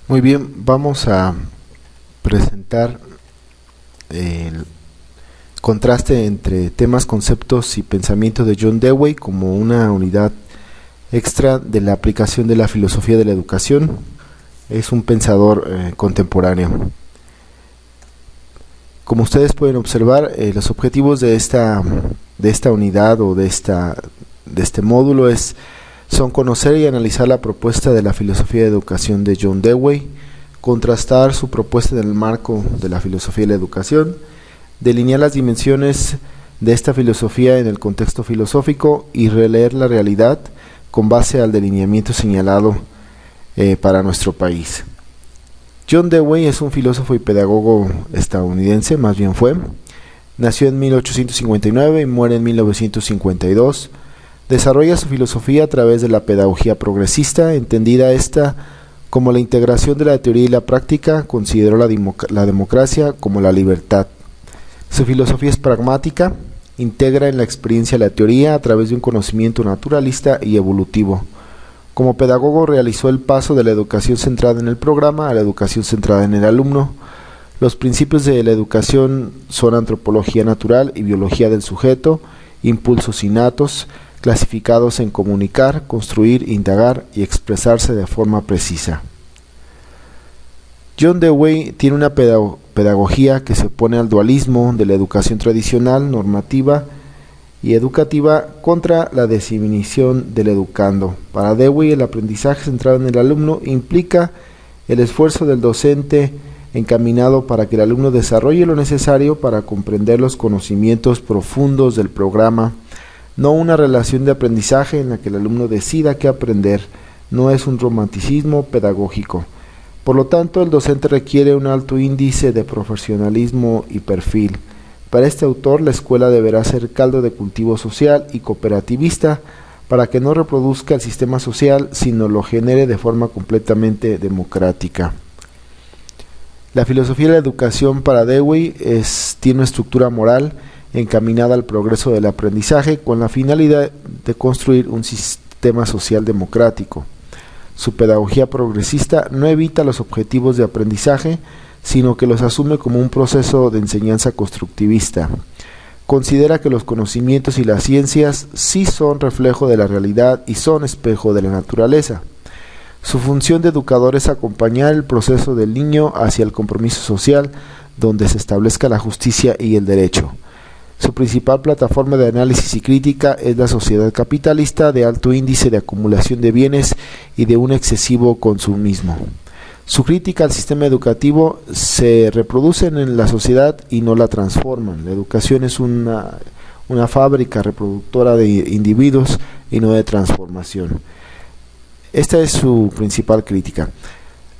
Muy bien, vamos a presentar el contraste entre temas, conceptos y pensamiento de John Dewey como una unidad extra de la aplicación de la filosofía de la educación. Es un pensador contemporáneo. Como ustedes pueden observar, los objetivos de esta unidad o de este módulo son conocer y analizar la propuesta de la filosofía de educación de John Dewey, contrastar su propuesta en el marco de la filosofía de la educación, delinear las dimensiones de esta filosofía en el contexto filosófico y releer la realidad con base al delineamiento señalado para nuestro país. John Dewey es un filósofo y pedagogo estadounidense, más bien fue. Nació en 1859 y muere en 1952. Desarrolla su filosofía a través de la pedagogía progresista, entendida esta como la integración de la teoría y la práctica. Consideró la democracia como la libertad. Su filosofía es pragmática, integra en la experiencia la teoría a través de un conocimiento naturalista y evolutivo. Como pedagogo realizó el paso de la educación centrada en el programa a la educación centrada en el alumno. Los principios de la educación son antropología natural y biología del sujeto, impulsos innatos, clasificados en comunicar, construir, indagar y expresarse de forma precisa. John Dewey tiene una pedagogía que se opone al dualismo de la educación tradicional, normativa y educativa contra la definición del educando. Para Dewey, el aprendizaje centrado en el alumno implica el esfuerzo del docente encaminado para que el alumno desarrolle lo necesario para comprender los conocimientos profundos del programa, no una relación de aprendizaje en la que el alumno decida qué aprender. No es un romanticismo pedagógico. Por lo tanto, el docente requiere un alto índice de profesionalismo y perfil. Para este autor, la escuela deberá ser caldo de cultivo social y cooperativista para que no reproduzca el sistema social, sino lo genere de forma completamente democrática. La filosofía de la educación para Dewey tiene una estructura moral encaminada al progreso del aprendizaje con la finalidad de construir un sistema social democrático. Su pedagogía progresista no evita los objetivos de aprendizaje, sino que los asume como un proceso de enseñanza constructivista. Considera que los conocimientos y las ciencias sí son reflejo de la realidad y son espejo de la naturaleza. Su función de educador es acompañar el proceso del niño hacia el compromiso social, donde se establezca la justicia y el derecho. Su principal plataforma de análisis y crítica es la sociedad capitalista de alto índice de acumulación de bienes y de un excesivo consumismo. Su crítica al sistema educativo se reproduce en la sociedad y no la transforman. La educación es una fábrica reproductora de individuos y no de transformación. Esta es su principal crítica.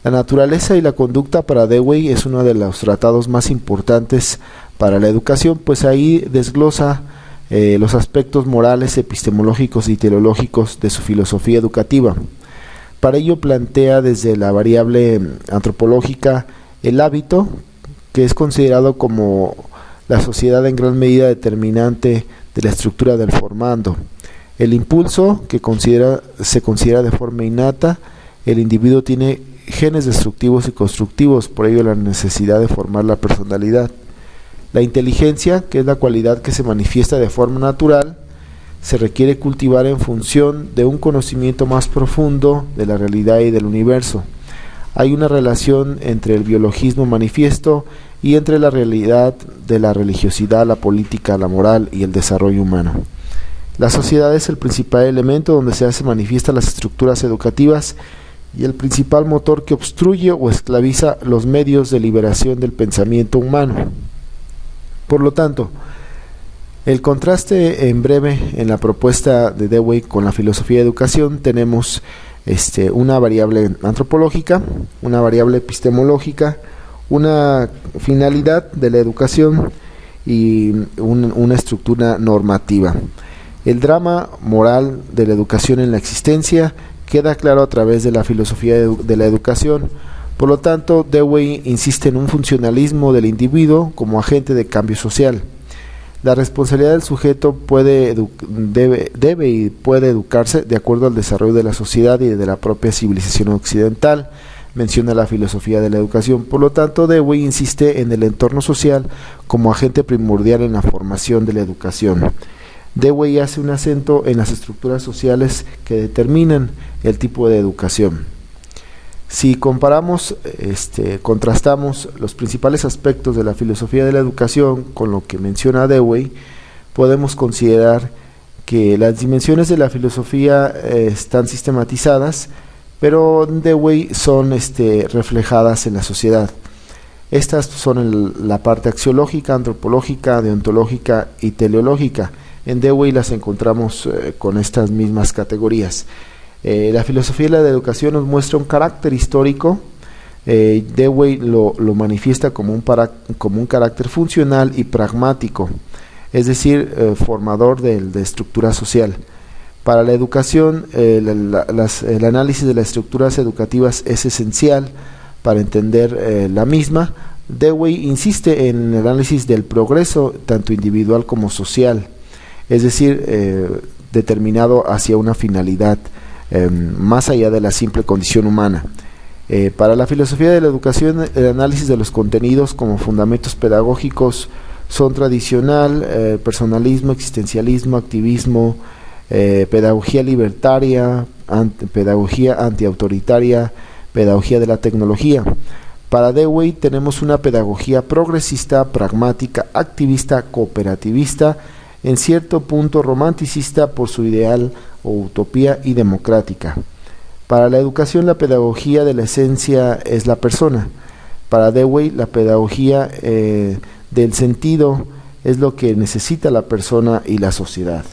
La naturaleza y la conducta para Dewey es uno de los tratados más importantes para la educación, pues ahí desglosa los aspectos morales, epistemológicos y teleológicos de su filosofía educativa. Para ello plantea desde la variable antropológica el hábito, que es considerado como la sociedad en gran medida determinante de la estructura del formando. El impulso, que se considera de forma innata. El individuo tiene genes destructivos y constructivos, por ello la necesidad de formar la personalidad. La inteligencia, que es la cualidad que se manifiesta de forma natural, se requiere cultivar en función de un conocimiento más profundo de la realidad y del universo. Hay una relación entre el biologismo manifiesto y entre la realidad de la religiosidad, la política, la moral y el desarrollo humano. La sociedad es el principal elemento donde se manifiestan las estructuras educativas y el principal motor que obstruye o esclaviza los medios de liberación del pensamiento humano. Por lo tanto, el contraste en breve en la propuesta de Dewey con la filosofía de educación tenemos una variable antropológica, una variable epistemológica, una finalidad de la educación y una estructura normativa. El drama moral de la educación en la existencia queda claro a través de la filosofía de la educación. Por lo tanto, Dewey insiste en un funcionalismo del individuo como agente de cambio social. La responsabilidad del sujeto debe y puede educarse de acuerdo al desarrollo de la sociedad y de la propia civilización occidental, menciona la filosofía de la educación. Por lo tanto, Dewey insiste en el entorno social como agente primordial en la formación de la educación. Dewey hace un acento en las estructuras sociales que determinan el tipo de educación. Si contrastamos los principales aspectos de la filosofía de la educación con lo que menciona Dewey, podemos considerar que las dimensiones de la filosofía están sistematizadas, pero Dewey son reflejadas en la sociedad. Estas son la parte axiológica, antropológica, deontológica y teleológica. En Dewey las encontramos con estas mismas categorías. La filosofía de la educación nos muestra un carácter histórico. Dewey lo manifiesta como un carácter funcional y pragmático, es decir, formador de estructura social. Para la educación, el análisis de las estructuras educativas es esencial para entender la misma. Dewey insiste en el análisis del progreso, tanto individual como social, es decir, determinado hacia una finalidad más allá de la simple condición humana. Para la filosofía de la educación, el análisis de los contenidos como fundamentos pedagógicos son tradicional, personalismo, existencialismo, activismo, pedagogía libertaria, pedagogía antiautoritaria, pedagogía de la tecnología. Para Dewey tenemos una pedagogía progresista, pragmática, activista, cooperativista, en cierto punto romanticista por su ideal o utopía y democrática. Para la educación, la pedagogía de la esencia es la persona. Para Dewey, la pedagogía del sentido es lo que necesita la persona y la sociedad.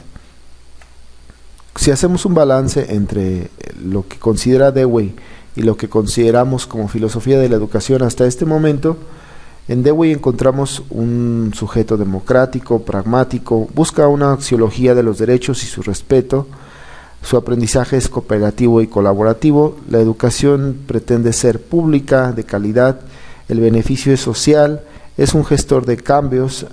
Si hacemos un balance entre lo que considera Dewey y lo que consideramos como filosofía de la educación hasta este momento, en Dewey encontramos un sujeto democrático, pragmático, busca una axiología de los derechos y su respeto, su aprendizaje es cooperativo y colaborativo, la educación pretende ser pública, de calidad, el beneficio es social, es un gestor de cambios,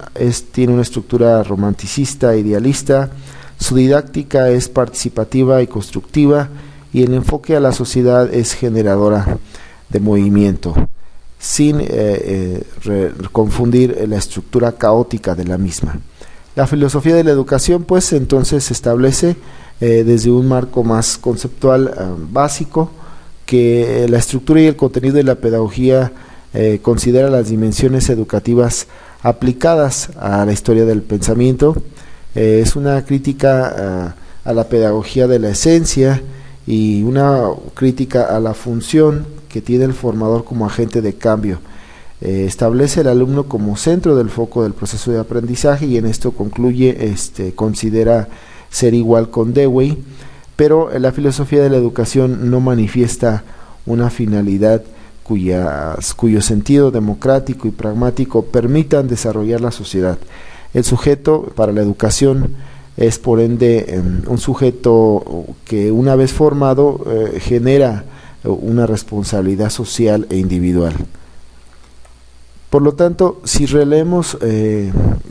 tiene una estructura romanticista, idealista, su didáctica es participativa y constructiva y el enfoque a la sociedad es generadora de movimiento, sin confundir la estructura caótica de la misma. La filosofía de la educación, pues, entonces se establece desde un marco más conceptual básico, que la estructura y el contenido de la pedagogía considera las dimensiones educativas aplicadas a la historia del pensamiento. Es una crítica a la pedagogía de la esencia y una crítica a la función que tiene el formador como agente de cambio. Establece al alumno como centro del foco del proceso de aprendizaje y en esto concluye, considera ser igual con Dewey, pero la filosofía de la educación no manifiesta una finalidad cuyo sentido democrático y pragmático permitan desarrollar la sociedad. El sujeto para la educación es por ende un sujeto que una vez formado genera una responsabilidad social e individual. Por lo tanto, si releemos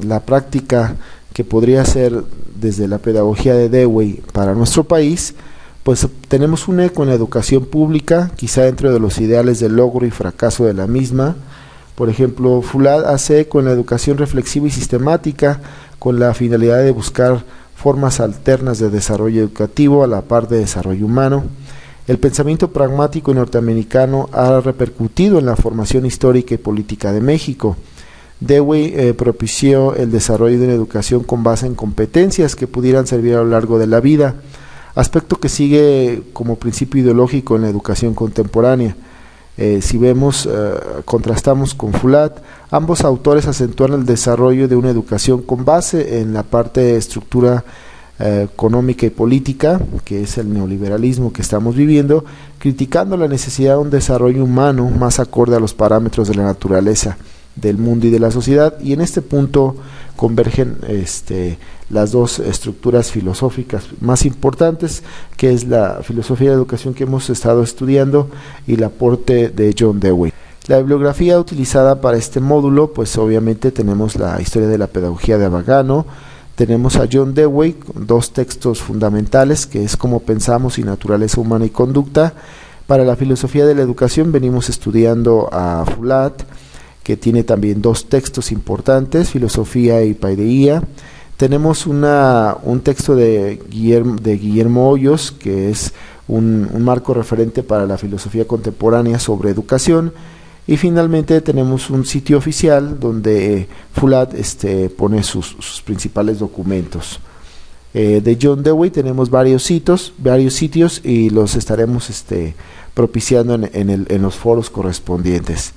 la práctica que podría ser desde la pedagogía de Dewey para nuestro país, pues tenemos un eco en la educación pública, quizá dentro de los ideales de logro y fracaso de la misma. Por ejemplo, Foulad hace eco en la educación reflexiva y sistemática con la finalidad de buscar formas alternas de desarrollo educativo a la par de desarrollo humano. El pensamiento pragmático norteamericano ha repercutido en la formación histórica y política de México. Dewey propició el desarrollo de una educación con base en competencias que pudieran servir a lo largo de la vida, aspecto que sigue como principio ideológico en la educación contemporánea. Si contrastamos con Foulad, ambos autores acentúan el desarrollo de una educación con base en la parte de estructura económica y política, que es el neoliberalismo que estamos viviendo, criticando la necesidad de un desarrollo humano más acorde a los parámetros de la naturaleza, del mundo y de la sociedad, y en este punto convergen las dos estructuras filosóficas más importantes, que es la filosofía de la educación que hemos estado estudiando y el aporte de John Dewey. La bibliografía utilizada para este módulo, pues obviamente tenemos la historia de la pedagogía de Vagano, tenemos a John Dewey, dos textos fundamentales, que es Cómo pensamos y naturaleza humana y conducta, Para la filosofía de la educación venimos estudiando a Foulad, que tiene también dos textos importantes, Filosofía y Paideía. Tenemos un texto de Guillermo Hoyos, que es un marco referente para la filosofía contemporánea sobre educación. Y finalmente tenemos un sitio oficial donde Foulad pone sus principales documentos. De John Dewey tenemos varios sitios y los estaremos propiciando en los foros correspondientes.